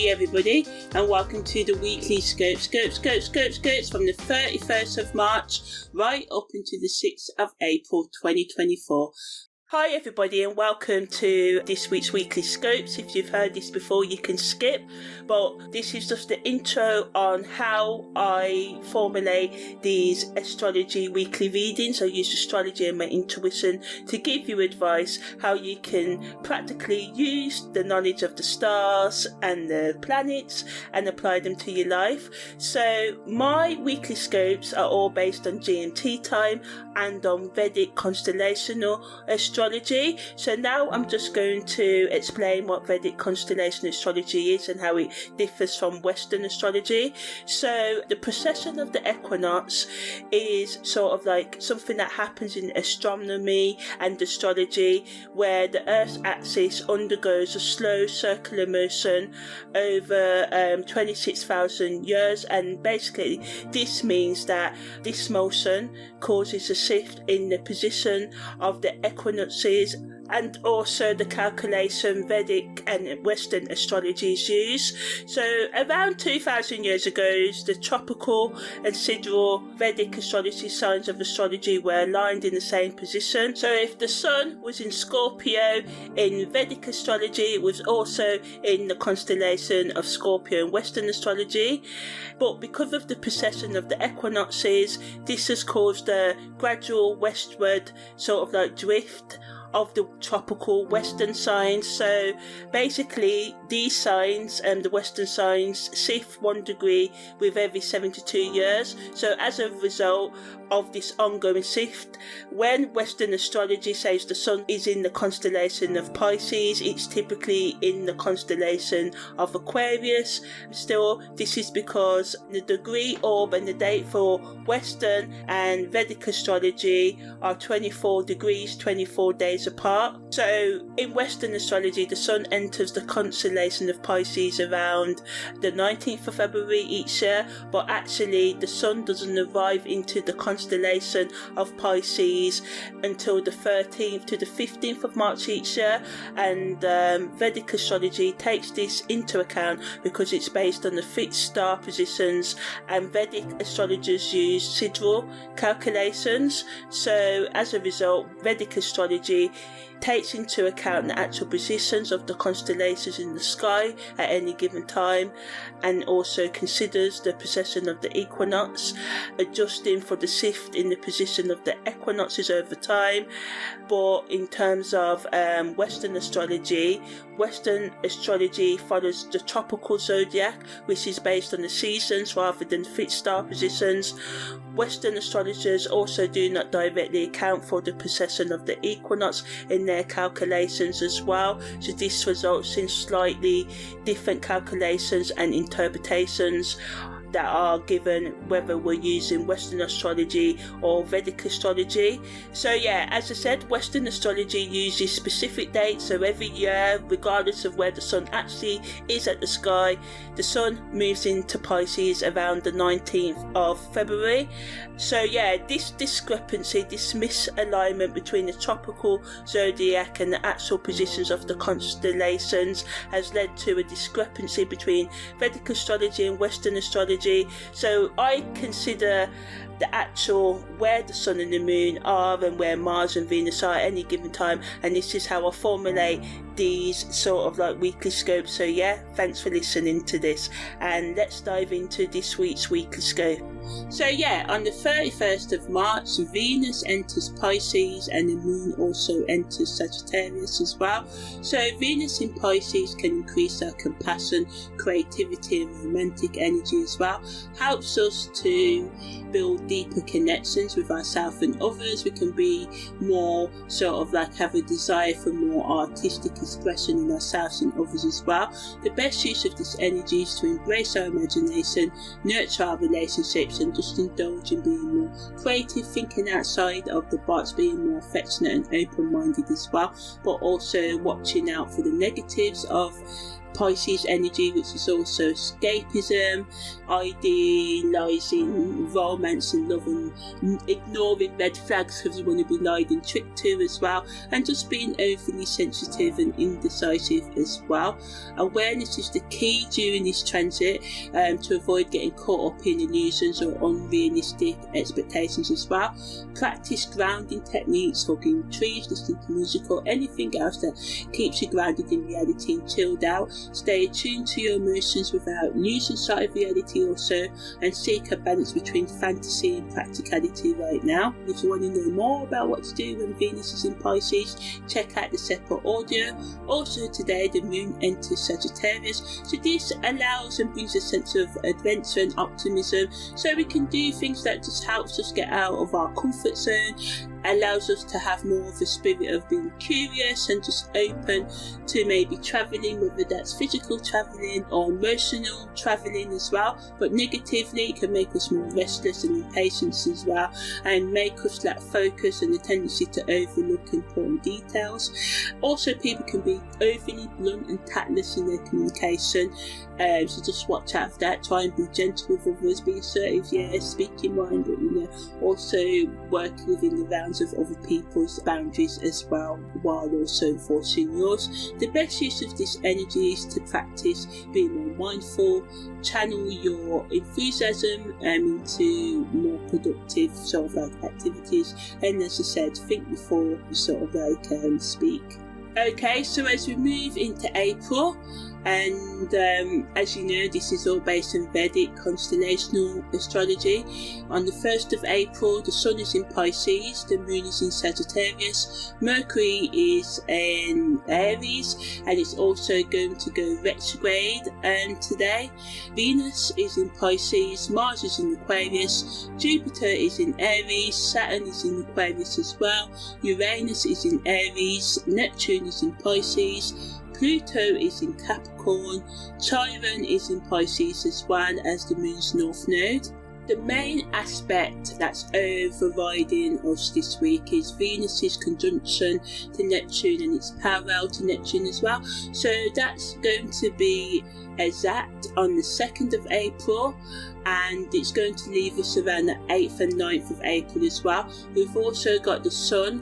Hey everybody, and welcome to the weekly scopes from the 31st of March right up into the 6th of April 2024. Hi everybody, and welcome to this week's weekly scopes. If you've heard this before, you can skip, but this is just the intro on how I formulate these astrology weekly readings. I use astrology and my intuition to give you advice how you can practically use the knowledge of the stars and the planets and apply them to your life. So my weekly scopes are all based on GMT time and on Vedic constellational astrology. So now I'm just going to explain what Vedic constellation astrology is and how it differs from Western astrology. So the precession of the equinox is sort of like something that happens in astronomy and astrology, where the Earth's axis undergoes a slow circular motion over 26,000 years, and basically this means that this motion causes a shift in the position of the equinoxes and also the calculation Vedic and Western astrologies use. So around 2,000 years ago, the tropical and sidereal Vedic astrology signs of astrology were aligned in the same position. So if the sun was in Scorpio in Vedic astrology, it was also in the constellation of Scorpio in Western astrology. But because of the precession of the equinoxes, this has caused a gradual westward sort of like drift of the tropical Western signs. So basically these signs and the Western signs shift 1 degree with every 72 years. So as a result of this ongoing shift, when Western astrology says the sun is in the constellation of Pisces, it's typically in the constellation of Aquarius. Still, this is because the degree, orb and the date for Western and Vedic astrology are 24 degrees, 24 days apart. So in Western astrology, the sun enters the constellation of Pisces around the 19th of February each year, but actually the sun doesn't arrive into the constellation of Pisces until the 13th to the 15th of March each year, and Vedic astrology takes this into account because it's based on the fixed star positions, and Vedic astrologers use sidereal calculations. So as a result, Vedic astrology takes into account the actual positions of the constellations in the sky at any given time, and also considers the precession of the equinox, adjusting for the shift in the position of the equinoxes over time. But in terms of Western astrology follows the tropical zodiac, which is based on the seasons rather than fixed star positions. Western astrologers also do not directly account for the precession of the equinox in their calculations as well, so this results in slightly different calculations and interpretations that are given whether we're using Western astrology or Vedic astrology. So yeah, as I said, Western astrology uses specific dates, so every year, regardless of where the sun actually is at the sky, the sun moves into Pisces around the 19th of February. So yeah, this discrepancy, this misalignment between the tropical zodiac and the actual positions of the constellations has led to a discrepancy between Vedic astrology and Western astrology. So I consider the actual where the sun and the moon are and where Mars and Venus are at any given time, and this is how I formulate these sort of like weekly scopes. So yeah, thanks for listening to this, and let's dive into this week's weekly scope. So yeah, on the 31st of March, Venus enters Pisces and the moon also enters Sagittarius as well. So Venus in Pisces can increase our compassion, creativity and romantic energy as well. Helps us to build deeper connections with ourselves and others. We can be more sort of like have a desire for more artistic expression in ourselves and others as well. The best use of this energy is to embrace our imagination, nurture our relationships and just indulge in being more creative, thinking outside of the box, being more affectionate and open-minded as well, but also watching out for the negatives of Pisces energy, which is also escapism, idealising romance and love, and ignoring red flags because you want to be lied and tricked to as well, and just being overly sensitive and indecisive as well. Awareness is the key during this transit, to avoid getting caught up in illusions or unrealistic expectations as well. Practice grounding techniques, hugging trees, listening to music, or anything else that keeps you grounded in reality and chilled out. Stay attuned to your emotions without losing sight of reality also, and seek a balance between fantasy and practicality right now. If you want to know more about what to do when Venus is in Pisces, check out the separate audio. Also today the moon enters Sagittarius, so this allows and brings a sense of adventure and optimism, so we can do things that just helps us get out of our comfort zone, allows us to have more of a spirit of being curious and just open to maybe travelling, whether that's physical travelling or emotional travelling as well. But negatively, it can make us more restless and impatient as well, and make us lack focus and the tendency to overlook important details. Also, people can be overly blunt and tactless in their communication, so just watch out for that. Try and be gentle with others, be assertive, yeah, speak your mind, but also work within the bounds of other people's boundaries as well, while also enforcing yours. The best use of this energy is to practice being more mindful, channel your enthusiasm into more productive sort of like activities, and as I said, think before you sort of like speak. Okay, so as we move into April, and as you know, this is all based on Vedic constellational astrology. On the 1st of April, the Sun is in Pisces, the Moon is in Sagittarius, Mercury is in Aries, and it's also going to go retrograde today. Venus is in Pisces, Mars is in Aquarius, Jupiter is in Aries, Saturn is in Aquarius as well, Uranus is in Aries, Neptune is in Pisces, Pluto is in Capricorn, Chiron is in Pisces as well as the Moon's North Node. The main aspect that's overriding us this week is Venus's conjunction to Neptune, and its parallel to Neptune as well. So that's going to be exact on the 2nd of April, and it's going to leave us around the 8th and 9th of April as well. We've also got the Sun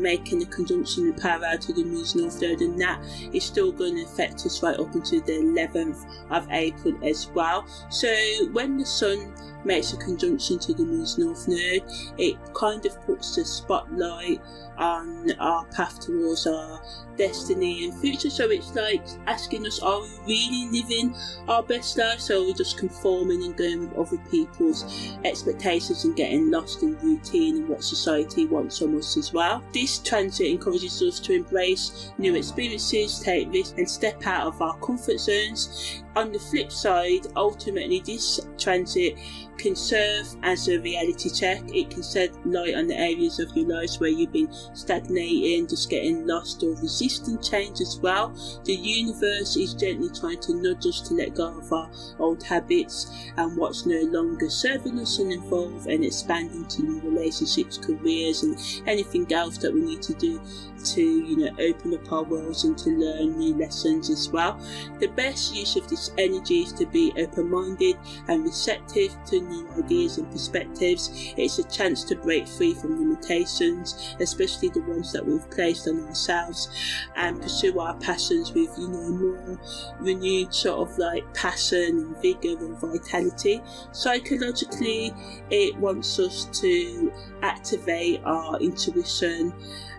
making a conjunction and parallel to the Moon's North Node, and that is still going to affect us right up until the 11th of April as well. So when the Sun makes a conjunction to the Moon's North Node, it kind of puts the spotlight on our path towards our destiny and future. So it's like asking us, are we really living our best life? So we're just conforming and going with other people's expectations and getting lost in routine and what society wants from us as well. This transit encourages us to embrace new experiences, take risks and step out of our comfort zones. On the flip side, ultimately this transit can serve as a reality check. It can shed light on the areas of your lives where you've been stagnating, just getting lost or resisting change as well. The universe is gently trying to nudge us to let go of our old habits and what's no longer serving us, and evolve and expand into new relationships, careers and anything else that we need to do to open up our worlds and to learn new lessons as well. The best use of this energy is to be open-minded and receptive to new ideas and perspectives. It's a chance to break free from limitations, especially the ones that we've placed on ourselves, and pursue our passions with more renewed sort of like passion and vigour and vitality. Psychologically, it wants us to activate our intuition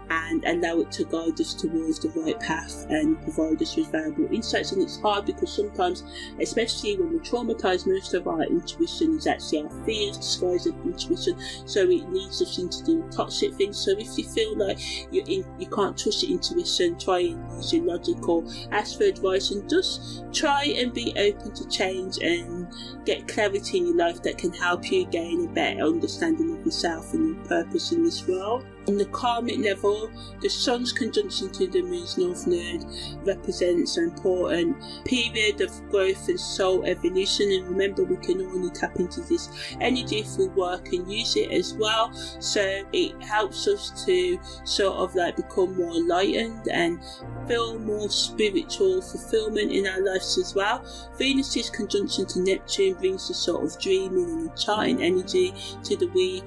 and allow it to guide us towards the right path and provide us with valuable insights. And it's hard because sometimes, especially when we're traumatised, most of our intuition is actually our fears disguised as intuition, so it leads us into doing toxic things. So if you feel like you can't trust your intuition, try and use your logic or ask for advice, and just try and be open to change and get clarity in your life that can help you gain a better understanding of yourself and your purpose in this world. On the karmic level, the Sun's conjunction to the Moon's North Node represents an important period of growth and soul evolution, and remember, we can only tap into this energy if we work and use it as well. So it helps us to sort of like become more enlightened and feel more spiritual fulfillment in our lives as well. Venus's conjunction to Neptune brings a sort of dreaming and enchanting energy to the week.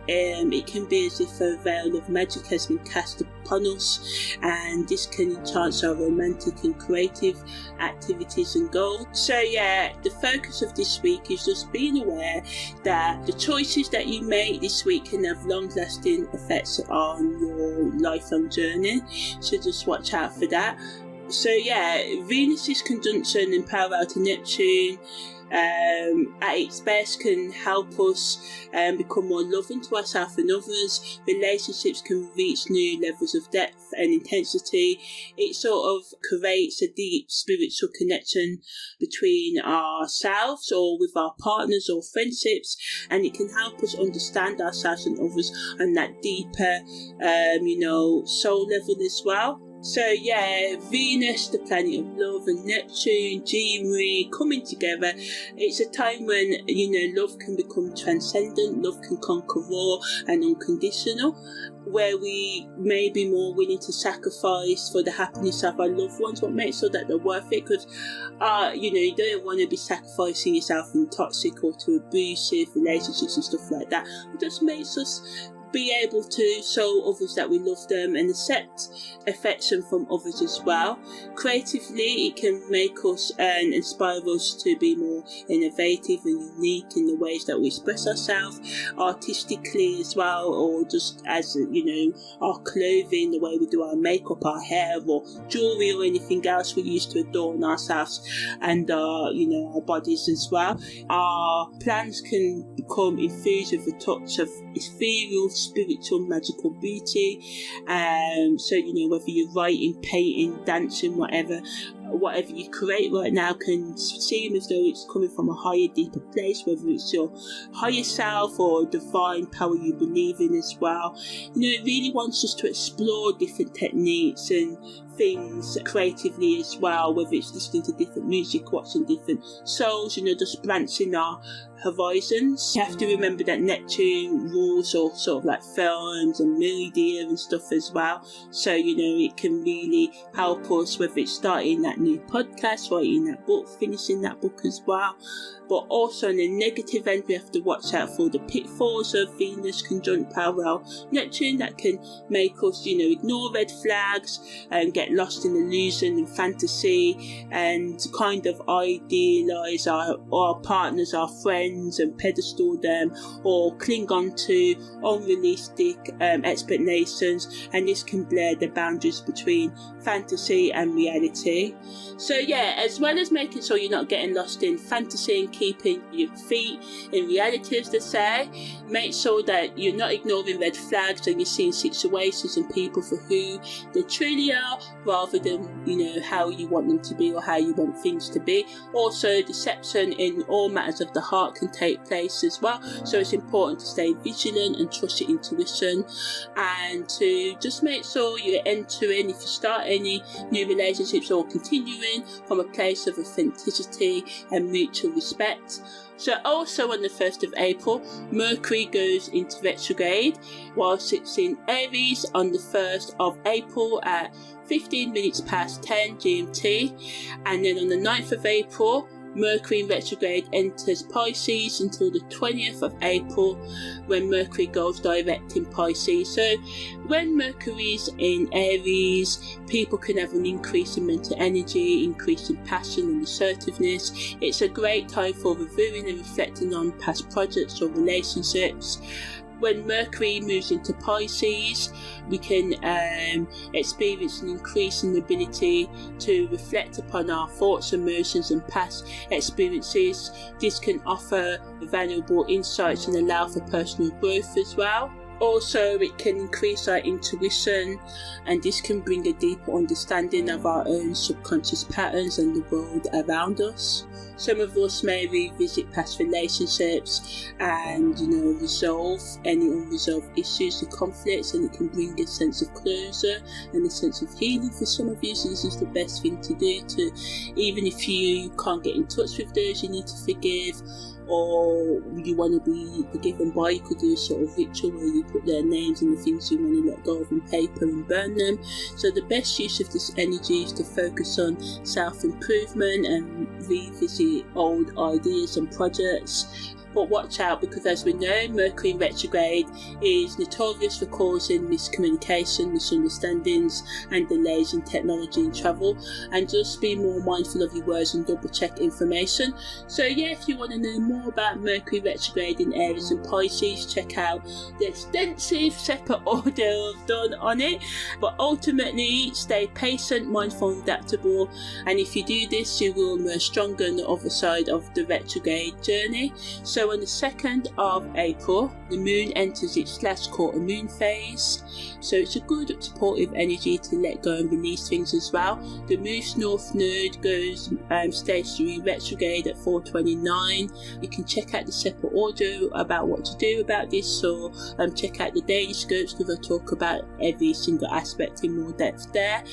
It can be as if a veil of magic has been cast upon us, and this can enhance our romantic and creative activities and goals. So yeah, the focus of this week is just being aware that the choices that you make this week can have long-lasting effects on your lifelong journey, so just watch out for that. So yeah, Venus's conjunction and parallel to Neptune at its best can help us become more loving to ourselves and others. Relationships can reach new levels of depth and intensity. It sort of creates a deep spiritual connection between ourselves or with our partners or friendships, and it can help us understand ourselves and others on that deeper soul level as well. So yeah, Venus, the planet of love, and Neptune, dreamery, coming together. It's a time when, love can become transcendent, love can conquer raw and unconditional, where we may be more willing to sacrifice for the happiness of our loved ones, but make sure that they're worth it, because, you don't want to be sacrificing yourself in toxic or to abusive relationships and stuff like that. It just makes us be able to show others that we love them and accept affection from others as well. Creatively, it can make us and inspire us to be more innovative and unique in the ways that we express ourselves, artistically as well, or just as our clothing, the way we do our makeup, our hair, or jewelry, or anything else we use to adorn ourselves and our bodies as well. Our plans can become infused with a touch of ethereal, spiritual, magical beauty. So whether you're writing, painting, dancing, whatever you create right now can seem as though it's coming from a higher, deeper place, whether it's your higher self or divine power you believe in as well. It really wants us to explore different techniques and things creatively as well, whether it's listening to different music, watching different shows, just branching our horizons. You have to remember that Neptune rules all sort of like films and media and stuff as well, so it can really help us, whether it's starting that new podcast, writing that book, finishing that book as well. But also on the negative end, we have to watch out for the pitfalls of Venus conjunct parallel Neptune that can make us ignore red flags and get lost in illusion and fantasy, and kind of idealize our partners, our friends, and pedestal them, or cling on to unrealistic explanations, and this can blur the boundaries between fantasy and reality. So yeah, as well as making sure you're not getting lost in fantasy and keeping your feet in reality, as they say, make sure that you're not ignoring red flags and you're seeing situations and people for who they truly are, rather than how you want them to be or how you want things to be. Also, deception in all matters of the heart can take place as well, so it's important to stay vigilant and trust your intuition, and to just make sure you're entering, if you start any new relationships, or continuing from a place of authenticity and mutual respect. So also on the 1st of April, Mercury goes into retrograde, whilst it's in Aries on the 1st of April at 15 minutes past 10 GMT, and then on the 9th of April, Mercury in retrograde enters Pisces until the 20th of April, when Mercury goes direct in Pisces. So when Mercury's in Aries, people can have an increase in mental energy, increase in passion and assertiveness. It's a great time for reviewing and reflecting on past projects or relationships. When Mercury moves into Pisces, we can experience an increase in the ability to reflect upon our thoughts, emotions and past experiences. This can offer valuable insights and allow for personal growth as well. Also, it can increase our intuition, and this can bring a deeper understanding of our own subconscious patterns and the world around us. Some of us may revisit past relationships and, resolve any unresolved issues and conflicts, and it can bring a sense of closure and a sense of healing for some of you. So this is the best thing to do, even if you can't get in touch with those you need to forgive, or you want to be forgiven by. You could do a sort of ritual where you put their names and the things you want to let go of in paper and burn them. So the best use of this energy is to focus on self-improvement and revisit old ideas and projects. But watch out, because as we know, Mercury retrograde is notorious for causing miscommunication, misunderstandings and delays in technology and travel, and just be more mindful of your words and double check information. So yeah, if you want to know more about Mercury retrograde in Aries and Pisces, check out the extensive separate audio I've done on it. But ultimately, stay patient, mindful and adaptable, and if you do this, you will emerge stronger on the other side of the retrograde journey. So on the 2nd of April, the moon enters its last quarter moon phase, so it's a good supportive energy to let go and release things as well. The moon's north node goes stationary retrograde at 4:29. You can check out the separate audio about what to do about this, or check out the daily scopes, because I talk about every single aspect in more depth there.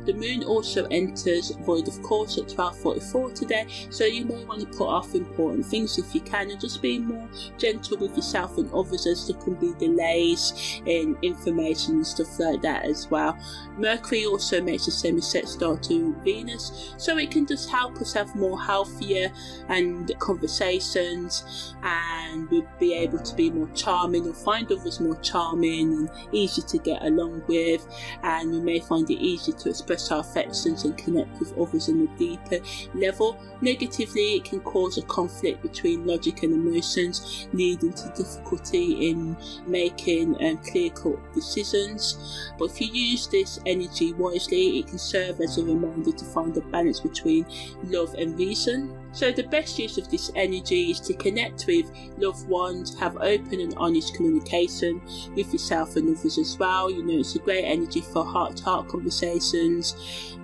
The moon also enters void of course at 12:44 today, so you may want to put off important things if you can, and just be more gentle with yourself and others, as there can be delays in information and stuff like that as well. Mercury also makes a semi-sextile to Venus, so it can just help us have more healthier and conversations, and we'll be able to be more charming or find others more charming and easy to get along with, and we may find it easy to express our affections and connect with others on a deeper level. Negatively, it can cause a conflict between logic and emotions, leading to difficulty in making clear-cut decisions. But if you use this energy wisely, it can serve as a reminder to find a balance between love and reason. So the best use of this energy is to connect with loved ones, have open and honest communication with yourself and others as well. You know, it's a great energy for heart-to-heart conversations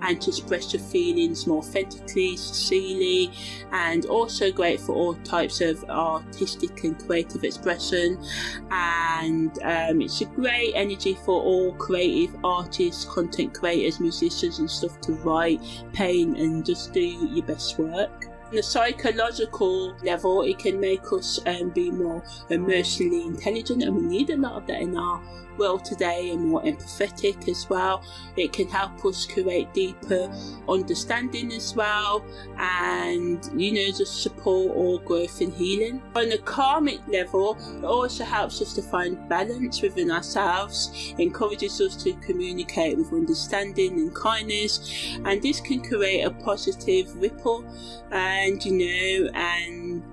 and to express your feelings more authentically, sincerely, and also great for all types of artistic and creative expression. And it's a great energy for all creative artists, content creators, musicians and stuff to write, paint and just do your best work. On the psychological level, it can make us be more emotionally intelligent, and we need a lot of that in our world today, and more empathetic as well. It can help us create deeper understanding as well, and just support all growth and healing. On the karmic level, it also helps us to find balance within ourselves, encourages us to communicate with understanding and kindness, and this can create a positive ripple and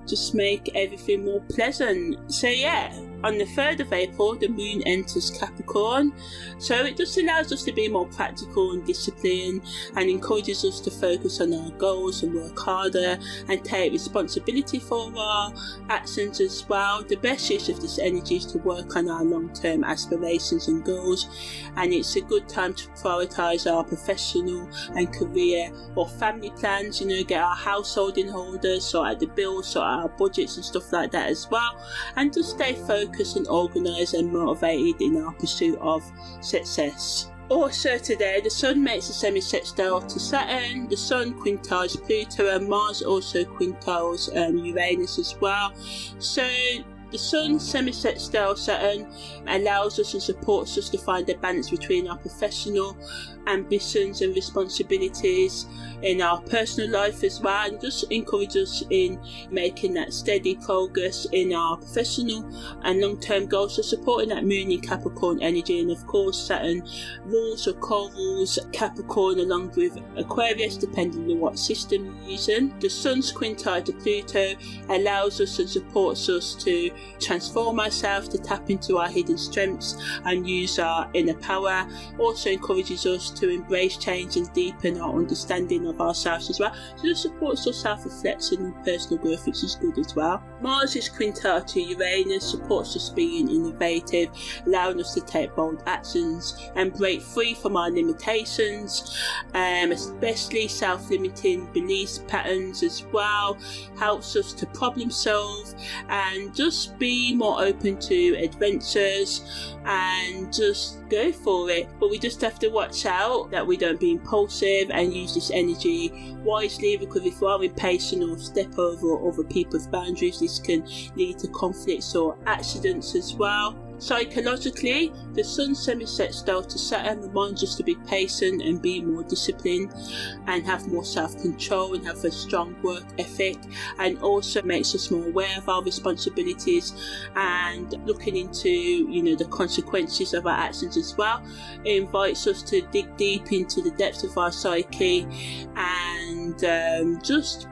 just make everything more pleasant. So yeah, on the 3rd of April, the moon enters Capricorn, so it just allows us to be more practical and disciplined, and encourages us to focus on our goals and work harder and take responsibility for our actions as well. The best use of this energy is to work on our long-term aspirations and goals, and it's a good time to prioritise our professional and career or family plans, get our household in order, sort out the bills, sort out our budgets and stuff like that as well, and just stay focused and organised and motivated in our pursuit of success. Also today, the Sun makes a semi-sextile to Saturn, the Sun quintiles Pluto, and Mars also quintiles Uranus as well. So the Sun semi-sextile Saturn allows us and supports us to find a balance between our professional ambitions and responsibilities in our personal life as well, and just encourage us in making that steady progress in our professional and long-term goals. So supporting that moon in Capricorn energy, and of course Saturn rules or co-rules Capricorn along with Aquarius depending on what system you're using. The Sun's quintile to Pluto allows us and supports us to transform ourselves, to tap into our hidden strengths and use our inner power. Also encourages us to embrace change and deepen our understanding of ourselves as well. So this supports our self-reflection and personal growth, which is good as well. Mars is quintile to Uranus, supports us being innovative, allowing us to take bold actions and break free from our limitations, especially self-limiting beliefs patterns as well. Helps us to problem solve and just just be more open to adventures and just go for it. But we just have to watch out that we don't be impulsive and use this energy wisely, because if we are impatient or step over other people's boundaries, this can lead to conflicts or accidents as well. Psychologically, the Sun semi-set style to Saturn reminds us to be patient and be more disciplined and have more self-control and have a strong work ethic, and also makes us more aware of our responsibilities and looking into, the consequences of our actions as well. It invites us to dig deep into the depths of our psyche and just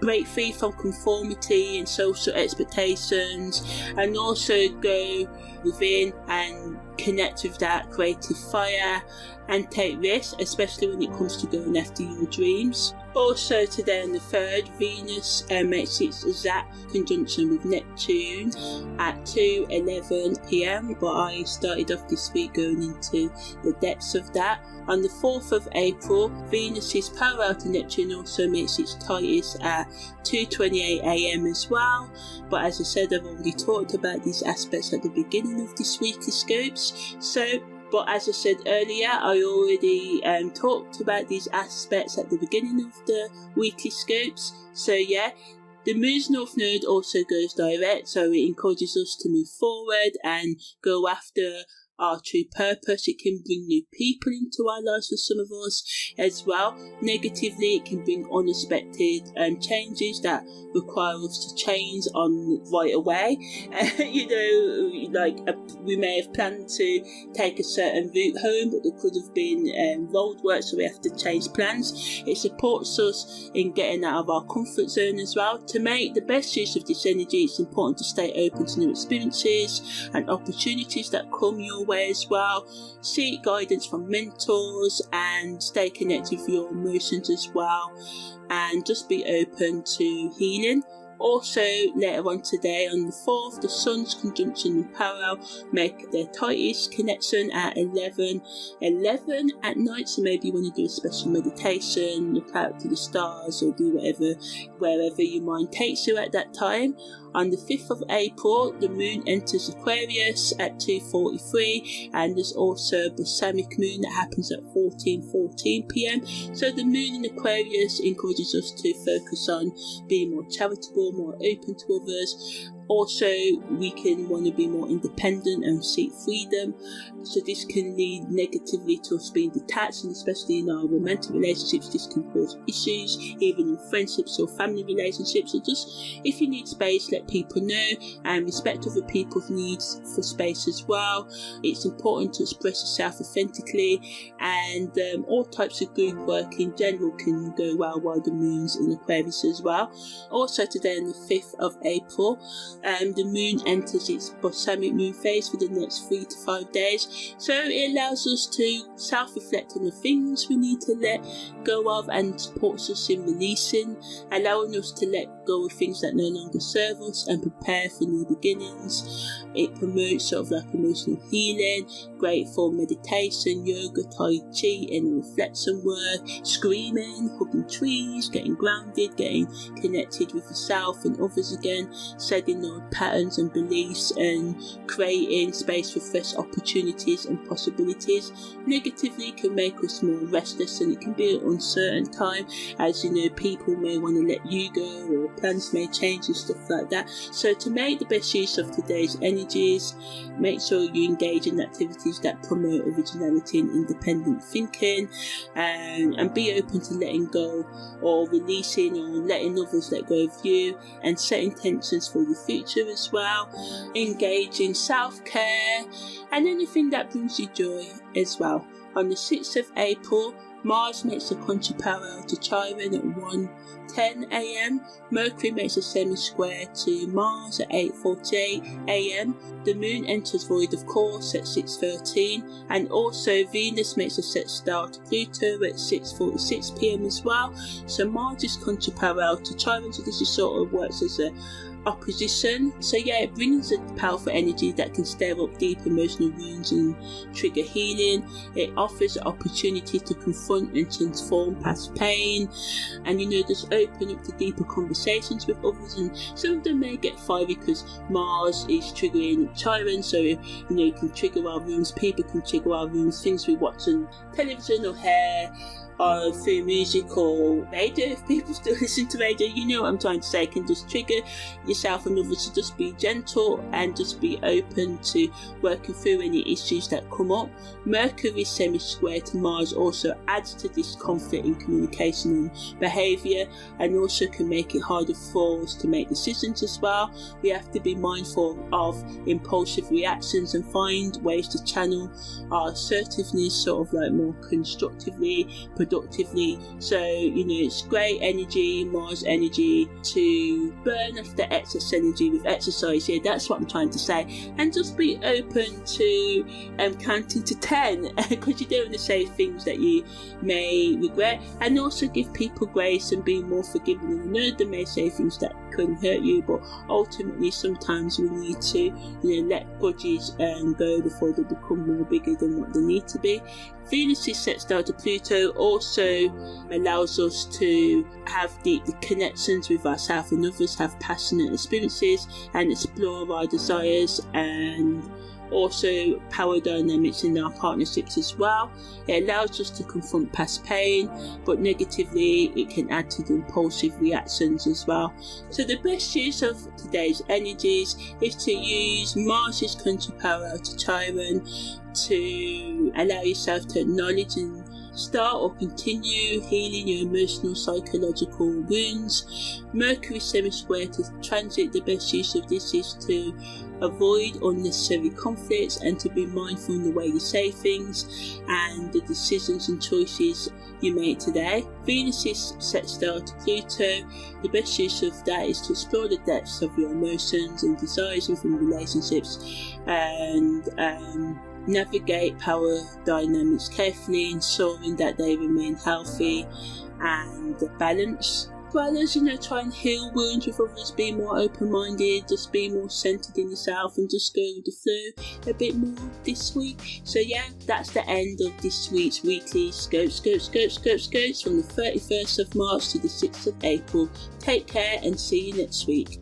break free from conformity and social expectations, and also go within and connect with that creative fire and take risks, especially when it comes to going after your dreams. Also today on the 3rd, Venus makes its exact conjunction with Neptune at 2:11 p.m, but I started off this week going into the depths of that. On the 4th of April, Venus's parallel to Neptune also makes its tightest at 2:28 a.m. as well. But as I said, I've already talked about these aspects at the beginning of this weekly scopes. But as I said earlier, I already talked about these aspects at the beginning of the weekly scopes. So yeah, the Moon's North Node also goes direct, so it encourages us to move forward and go after our true purpose. It can bring new people into our lives for some of us as well. Negatively, it can bring unexpected changes that require us to change on right away. We may have planned to take a certain route home, but there could have been roadwork, so we have to change plans. It supports us in getting out of our comfort zone as well. To make the best use of this energy, it's important to stay open to new experiences and opportunities that come your way as well. Seek guidance from mentors and stay connected with your emotions as well, and just be open to healing. Also, later on today, on the 4th, the Sun's conjunction and parallel make their tightest connection at 11 at night. So maybe you want to do a special meditation, look out to the stars, or do wherever your mind takes you at that time. On the 5th of April, the Moon enters Aquarius at 2:43, and there's also a balsamic moon that happens at 14:14 p.m. So the Moon in Aquarius encourages us to focus on being more charitable, more open to others. Also, we can want to be more independent and seek freedom. So this can lead negatively to us being detached, and especially in our romantic relationships, this can cause issues, even in friendships or family relationships. So just, if you need space, let people know and respect other people's needs for space as well. It's important to express yourself authentically, and all types of group work in general can go well while the Moon's in Aquarius as well. Also today on the 5th of April, the Moon enters its balsamic moon phase for the next 3 to 5 days. So it allows us to self-reflect on the things we need to let go of, and supports us in releasing, allowing us to let go of things that no longer serve us and prepare for new beginnings. It promotes sort of like emotional healing, great for meditation, yoga, tai chi, and reflection work, screaming, hugging trees, getting grounded, getting connected with yourself and others again, setting old patterns and beliefs, and creating space for fresh opportunities and possibilities. Negatively, it can make us more restless, and it can be an uncertain time, as people may want to let you go, or plans may change and stuff like that. So to make the best use of today's energies, make sure you engage in activities that promote originality and independent thinking, and be open to letting go or releasing or letting others let go of you, and set intentions for your future as well. Engage in self-care and anything that brings you joy as well. On the 6th of April, Mars makes a contra-parallel to Chiron at 1:10 a.m. Mercury makes a semi-square to Mars at 8:48 a.m. The Moon enters void of course at 6:13, and also Venus makes a set star to Pluto at 6:46 p.m. as well. So Mars is contra-parallel to Chiron, so this is sort of works as a opposition. So yeah, it brings a powerful energy that can stir up deep emotional wounds and trigger healing. It offers the opportunity to confront and transform past pain, and there's open up to deeper conversations with others, and some of them may get fiery because Mars is triggering Chiron, so it can trigger our rooms, people can trigger our rooms, things we watch on television or hair, through music or radio. If people still listen to radio, you know what I'm trying to say, can just trigger yourself and others. To just be gentle and just be open to working through any issues that come up. Mercury semi-square to Mars also adds to this conflict in communication and behaviour, and also can make it harder for us to make decisions as well. We have to be mindful of impulsive reactions and find ways to channel our assertiveness sort of like more constructively, productively. So it's great energy, Mars energy, to burn off the excess energy with exercise. Yeah, that's what I'm trying to say. And just be open to counting to 10 because you don't want to say things that you may regret, and also give people grace and be more forgiving. And I know they may say things that can hurt you, but ultimately sometimes we need to let grudges go before they become more bigger than what they need to be. Venus' sextile to Pluto also allows us to have deep connections with ourselves and others, have passionate experiences and explore our desires, and also power dynamics in our partnerships as well. It allows us to confront past pain, but negatively it can add to the impulsive reactions as well. So the best use of today's energies is to use Mars's contra power to Chiron to allow yourself to acknowledge and start or continue healing your emotional psychological wounds. Mercury semi-square to transit, the best use of this is to avoid unnecessary conflicts and to be mindful in the way you say things and the decisions and choices you make today. Venus is sextile to Pluto. The best use of that is to explore the depths of your emotions and desires within relationships and navigate power dynamics carefully, ensuring that they remain healthy and balanced. As well as try and heal wounds with others, be more open-minded, just be more centered in yourself and just go with the flow a bit more this week. So yeah, that's the end of this week's weekly scopes from the 31st of March to the 6th of April. Take care and see you next week.